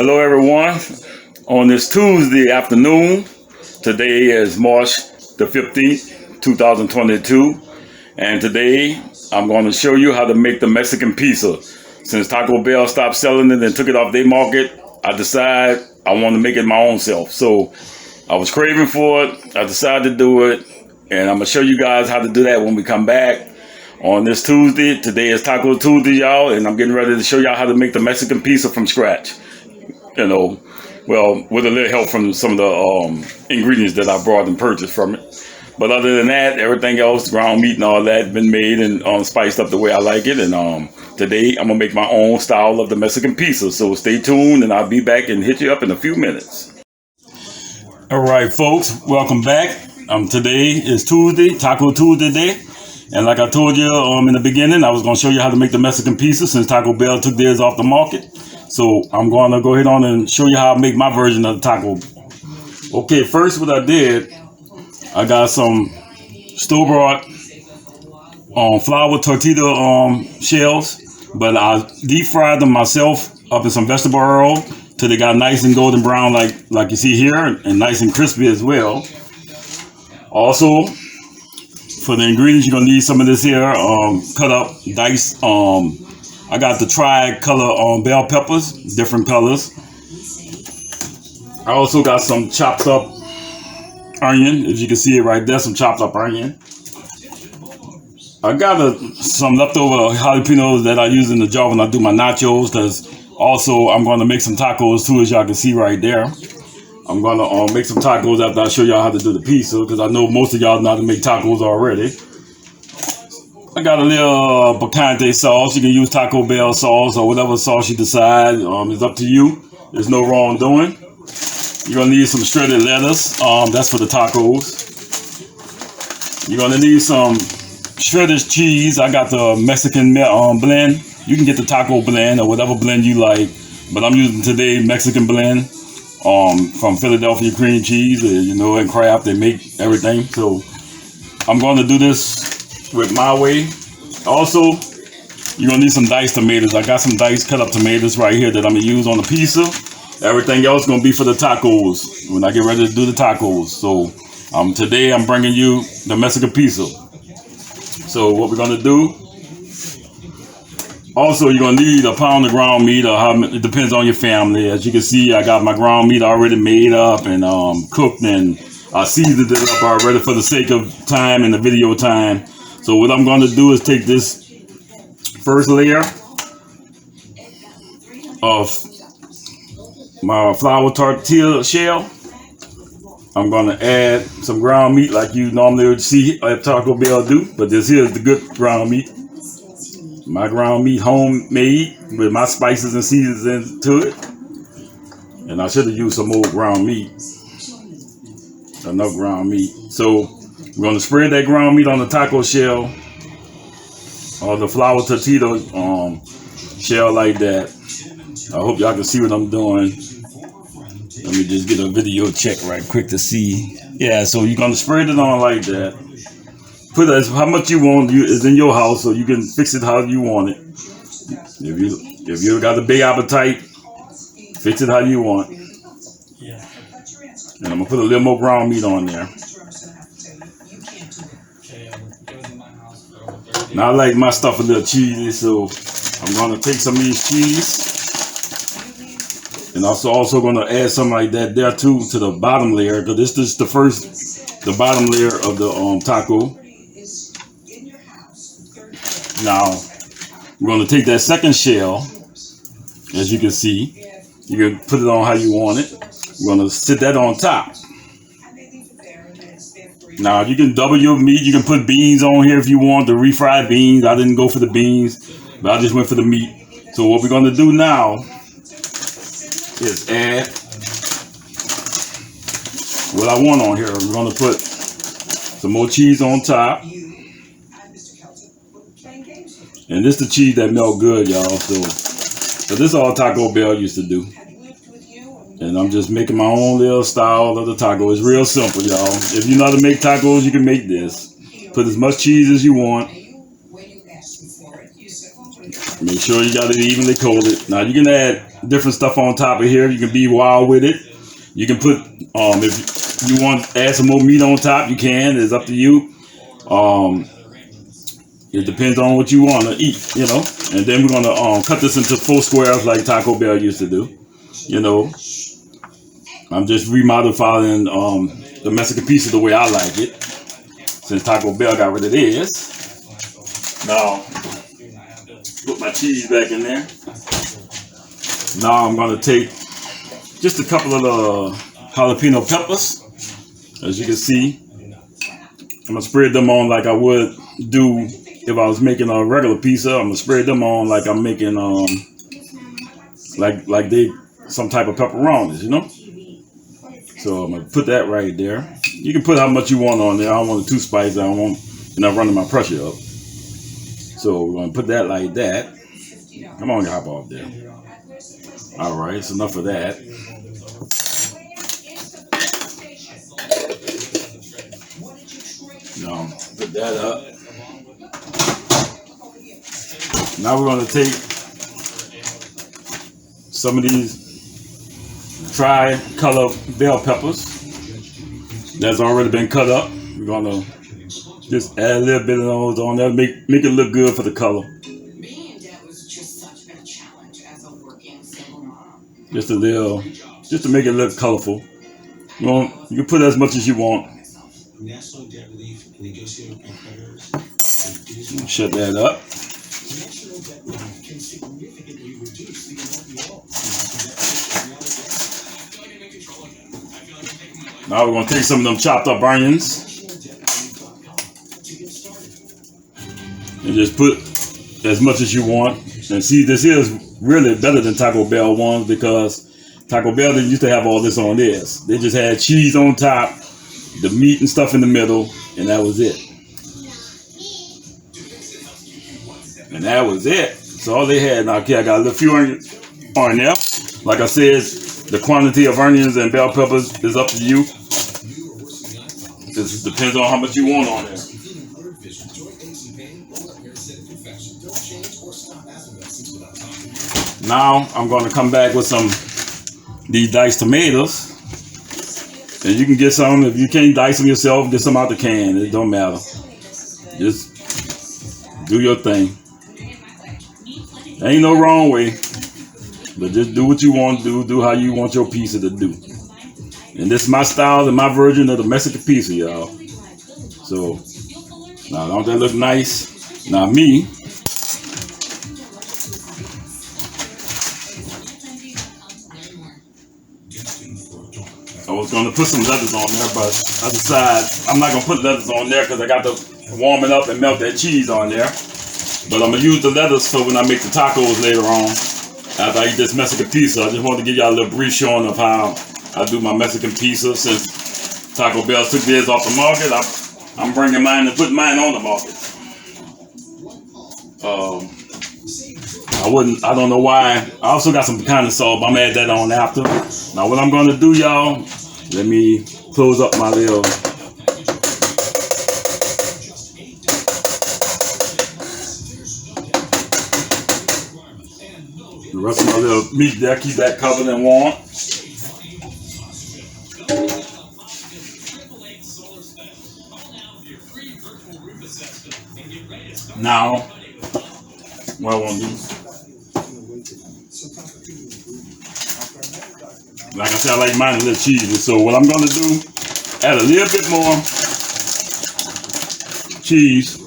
Hello everyone. On this Tuesday afternoon, today is March the 15th, 2022, and today I'm going to show you how to make the Mexican pizza. Since Taco Bell stopped selling it and took it off their market, I decided I want to make it my own self. So I was craving for it, I decided to do it, and I'm going to show you guys how to do that when we come back. On this Tuesday, today is Taco Tuesday, y'all, and I'm getting ready to show y'all how to make the Mexican pizza from scratch. You know, well, with a little help from some of the ingredients that I brought and purchased from it. But other than that, everything else, ground meat and all that, been made and spiced up the way I like it. And today, I'm going to make my own style of the Mexican pizza. So stay tuned, and I'll be back and hit you up in a few minutes. All right, folks, welcome back. Today is Tuesday, Taco Tuesday day. And like I told you in the beginning, I was going to show you how to make the Mexican pizza since Taco Bell took theirs off the market. So I'm going to go ahead on and show you how I make my version of the taco. Okay, first what I did, I got some store-bought flour tortilla shells, but I deep-fried them myself up in some vegetable oil till they got nice and golden brown like you see here, and nice and crispy as well. Also, for the ingredients, you're gonna need some of this here, cut up, diced. I got the tri-color bell peppers, different colors. I also got some chopped up onion, if you can see it right there, some chopped up onion. I got some leftover jalapenos that I use in the jar when I do my nachos, because also I'm gonna make some tacos too, as y'all can see right there. I'm gonna make some tacos after I show y'all how to do the pizza, because I know most of y'all know how to make tacos already. I got a little picante sauce. You can use Taco Bell sauce or whatever sauce you decide. It's up to you. There's no wrongdoing. You're gonna need some shredded lettuce. That's for the tacos. You're gonna need some shredded cheese. I got the Mexican blend. You can get the taco blend or whatever blend you like, but I'm using today Mexican blend. From Philadelphia cream cheese, and Kraft, they make everything. So I'm going to do this with my way. Also, you're going to need some diced tomatoes. I got some diced cut up tomatoes right here that I'm going to use on the pizza. Everything else is going to be for the tacos when I get ready to do the tacos. So today I'm bringing you the Mexican pizza. So what we're going to do, also, you're going to need a pound of ground meat, or it depends on your family. As you can see, I got my ground meat already made up and cooked, and I seasoned it up already for the sake of time and the video time. So what I'm going to do is take this first layer of my flour tortilla shell. I'm going to add some ground meat like you normally would see at Taco Bell do, but this here is the good ground meat. My ground meat, homemade, with my spices and seasons into it. And I should have used some more ground meat. Enough ground meat. So we're going to spread that ground meat on the taco shell, or the flour tortilla shell like that. I hope y'all can see what I'm doing. Let me just get a video check right quick to see. Yeah, so you're going to spread it on like that. Put as how much you want is in your house, so you can fix it how you want it. If you got a big appetite, fix it how you want. And I'm gonna put a little more ground meat on there. Now I like my stuff a little cheesy, so I'm gonna take some of these cheese, and also gonna add something like that there too to the bottom layer, because this is the bottom layer of the taco. Now, we're going to take that second shell, as you can see. You can put it on how you want it. We're going to sit that on top. Now, you can double your meat. You can put beans on here if you want, the refried beans. I didn't go for the beans, but I just went for the meat. So what we're going to do now is add what I want on here. We're going to put some more cheese on top. And this is the cheese that melt good, y'all. So this is all Taco Bell used to do. And I'm just making my own little style of the taco. It's real simple, y'all. If you know how to make tacos, you can make this. Put as much cheese as you want. Make sure you got it evenly coated. Now you can add different stuff on top of here. You can be wild with it. You can put if you want to add some more meat on top, you can. It's up to you. It depends on what you want to eat, you know. And then we're gonna cut this into 4 squares like Taco Bell used to do. You know, I'm just remodeling the Mexican pizza the way I like it, since Taco Bell got rid of theirs. Now, put my cheese back in there. Now I'm gonna take just a couple of the jalapeno peppers. As you can see, I'm gonna spread them on like I would do if I was making a regular pizza. I'm gonna spread them on like I'm making like they some type of pepperonis, you know. So I'm gonna put that right there. You can put how much you want on there. I don't want it too spicy. I don't want enough running my pressure up. So we're gonna put that like that. Come on, hop off there. All right, it's enough of that. Now put that up. Now we're gonna take some of these tri-color bell peppers that's already been cut up. We're gonna just add a little bit of those on there, make it look good for the color. Just a little, just to make it look colorful. You can put as much as you want. Shut that up. Now we're going to take some of them chopped up onions and just put as much as you want. And see, this is really better than Taco Bell ones, because Taco Bell didn't used to have all this on theirs. They just had cheese on top, the meat and stuff in the middle, and that was it. And that was it. So all they had. Now, okay, I got a little few onions on there. Like I said, the quantity of onions and bell peppers is up to you. This depends on how much you want on there. Now I'm going to come back with these diced tomatoes. And you can get some. If you can't dice them yourself, get some out the can. It don't matter. Just do your thing. There ain't no wrong way. But just do what you want to do. Do how you want your pizza to do. And this is my style and my version of the Mexican pizza, y'all. So, now don't that look nice? Now me, I was going to put some lettuce on there, but I decided I'm not going to put lettuce on there because I got to warm it up and melt that cheese on there. But I'm going to use the lettuce for when I make the tacos later on. After I eat this Mexican pizza, I just want to give y'all a little brief showing of how I do my Mexican pizza. Since Taco Bell took theirs off the market, I'm bringing mine and putting mine on the market. I don't know why. I also got some pecan salt, but I'm gonna add that on after. Now what I'm gonna do, y'all, let me close up my little the rest of my little meat there, keep that covered and warm. Now, what I want to do, like I said, I like mine a little cheesy. So what I'm going to do, add a little bit more cheese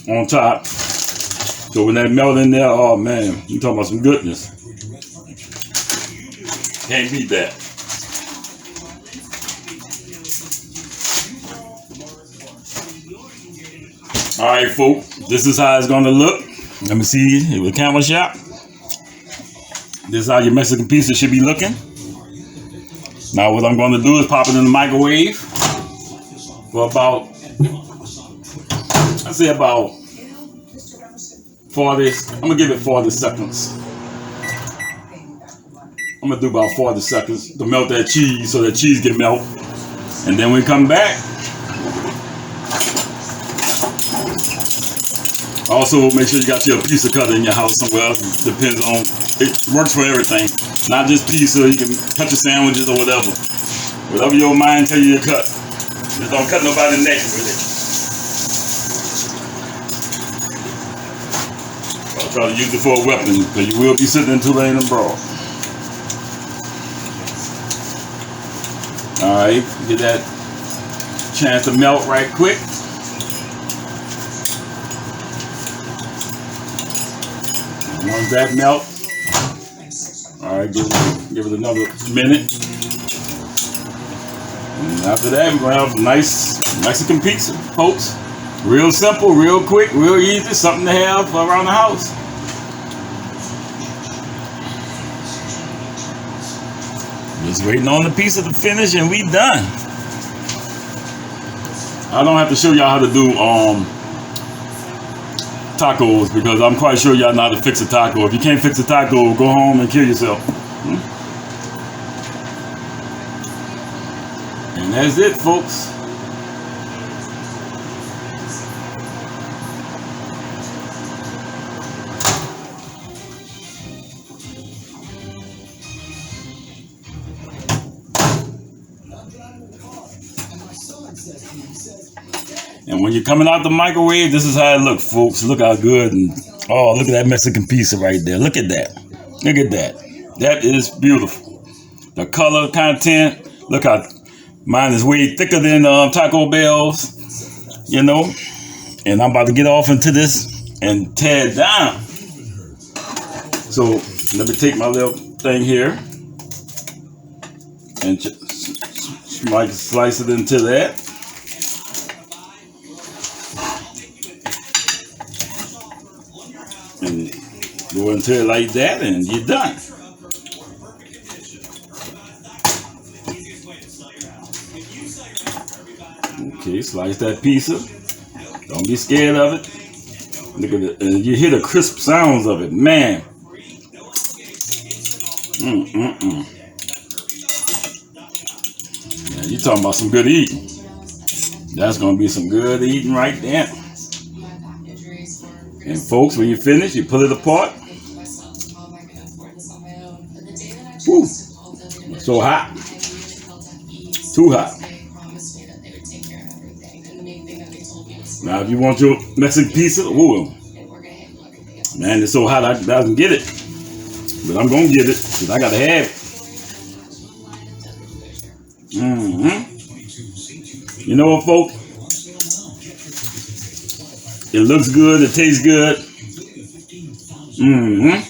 on top. So when that melt in there, oh man, you talking about some goodness. Can't beat that. All right, folks, this is how it's gonna look. Let me see with camera shot. This is how your Mexican pizza should be looking. Now what I'm gonna do is pop it in the microwave for about, I say about 40, I'm gonna give it 40 seconds. I'm gonna do about 40 seconds to melt that cheese so that cheese can melt. And then we come back. Also, make sure you got your pizza cutter in your house somewhere. Depends on, it works for everything. Not just pizza, you can cut your sandwiches or whatever. Whatever your mind tell you to cut. Just don't cut nobody neck with it. I'll try to use it for a weapon, because you will be sitting in Tulane and Broad. Alright, get that chance to melt right quick. Once that melts, alright, give it another minute. And after that, we're going to have a nice Mexican pizza, folks. Real simple, real quick, real easy, something to have around the house. Just waiting on the pizza to finish and we done. I don't have to show y'all how to do tacos, because I'm quite sure y'all know how to fix a taco. If you can't fix a taco, go home and kill yourself. And that's it, folks. And when you're coming out the microwave, this is how it looks, folks. Look how good. And oh, look at that Mexican pizza right there. Look at that. Look at that. That is beautiful. The color content. Look how mine is way thicker than Taco Bell's, you know. And I'm about to get off into this and tear it down. So let me take my little thing here and slice it into that. And go into it like that, and you're done. Okay, slice that pizza. Don't be scared of it. Look at it. And you hear the crisp sounds of it, man. Yeah, you're talking about some good eating. That's gonna be some good eating right there. And folks, when you finish, you pull it apart. Woo. So hot. Too hot. Now, if you want your Mexican pizza, ooh, man, it's so hot I can get it. But I'm going to get it, because I got to have it. You know what, folks? It looks good. It tastes good. I'm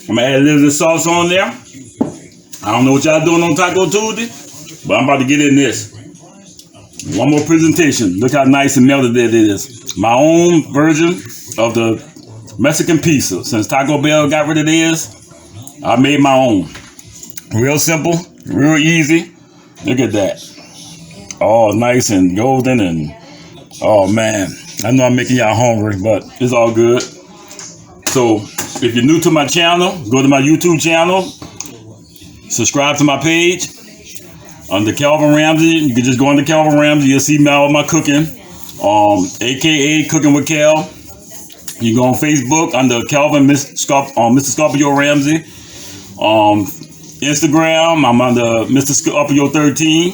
going to add a little bit of sauce on there. I don't know what y'all doing on Taco Tuesday, but I'm about to get in this. One more presentation. Look how nice and melted it is. My own version of the Mexican pizza. Since Taco Bell got rid of theirs, I made my own. Real simple. Real easy. Look at that. All nice and golden, and oh man, I know I'm making y'all hungry, but it's all good. So if you're new to my channel, go to my YouTube channel, subscribe to my page under Calvin Ramsey. You can just go under Calvin Ramsey. You'll see all my cooking, aka Cooking with Cal. You go on Facebook under Calvin Mr. Scorpio Ramsey. Instagram, I'm under Mr. Scorpio 13.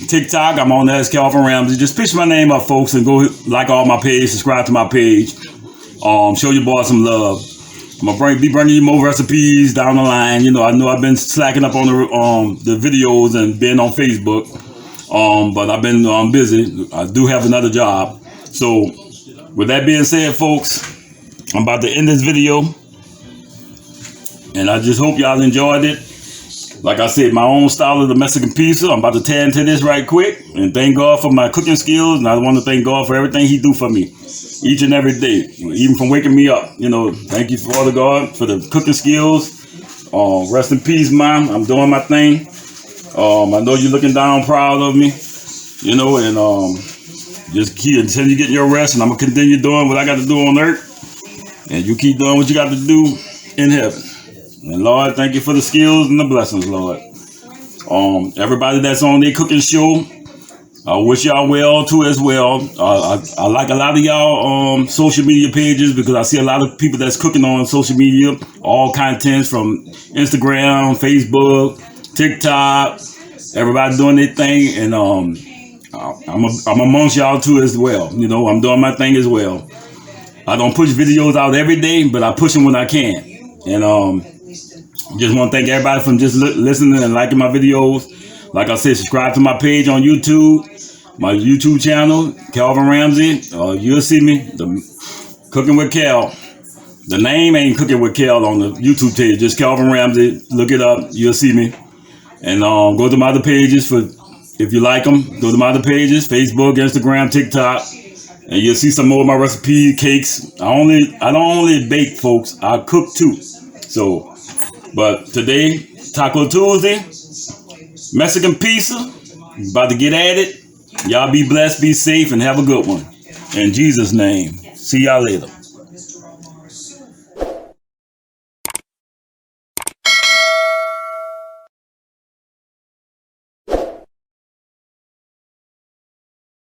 TikTok, I'm on that as Calvin Ramsey. Just pitch my name up, folks, and go like all my page, subscribe to my page. Show your boy some love. I'm gonna be bringing you more recipes down the line. You know I've been slacking up on the videos and been on Facebook, but I've been busy. I do have another job. So with that being said, folks, I'm about to end this video, and I just hope y'all enjoyed it. Like I said, my own style of the Mexican pizza. I'm about to tear into this right quick, and thank God for my cooking skills. And I want to thank God for everything He do for me each and every day, even from waking me up. You know, thank you, Father God, for the cooking skills. Rest in peace, Mom. I'm doing my thing. I know you're looking down proud of me, you know, and just keep until you get your rest, and I'm gonna continue doing what I got to do on earth, and you keep doing what you got to do in heaven. And Lord, thank you for the skills and the blessings, Lord. Everybody that's on their cooking show, I wish y'all well too as well. I like a lot of y'all social media pages because I see a lot of people that's cooking on social media, all contents from Instagram, Facebook, TikTok. Everybody doing their thing, and I'm amongst y'all too as well. You know, I'm doing my thing as well. I don't push videos out every day, but I push them when I can. And just want to thank everybody from just listening and liking my videos. Like I said, subscribe to my page on YouTube, my YouTube channel, Calvin Ramsey. You'll see me, Cooking with Cal. The name ain't Cooking with Cal on the YouTube page, just Calvin Ramsey. Look it up, you'll see me. And go to my other pages for if you like them. Go to my other pages, Facebook, Instagram, TikTok, and you'll see some more of my recipe cakes. I don't only bake, folks. I cook too. So, but today, Taco Tuesday. Mexican pizza, about to get at it. Y'all be blessed, be safe, and have a good one. In Jesus' name. See y'all later.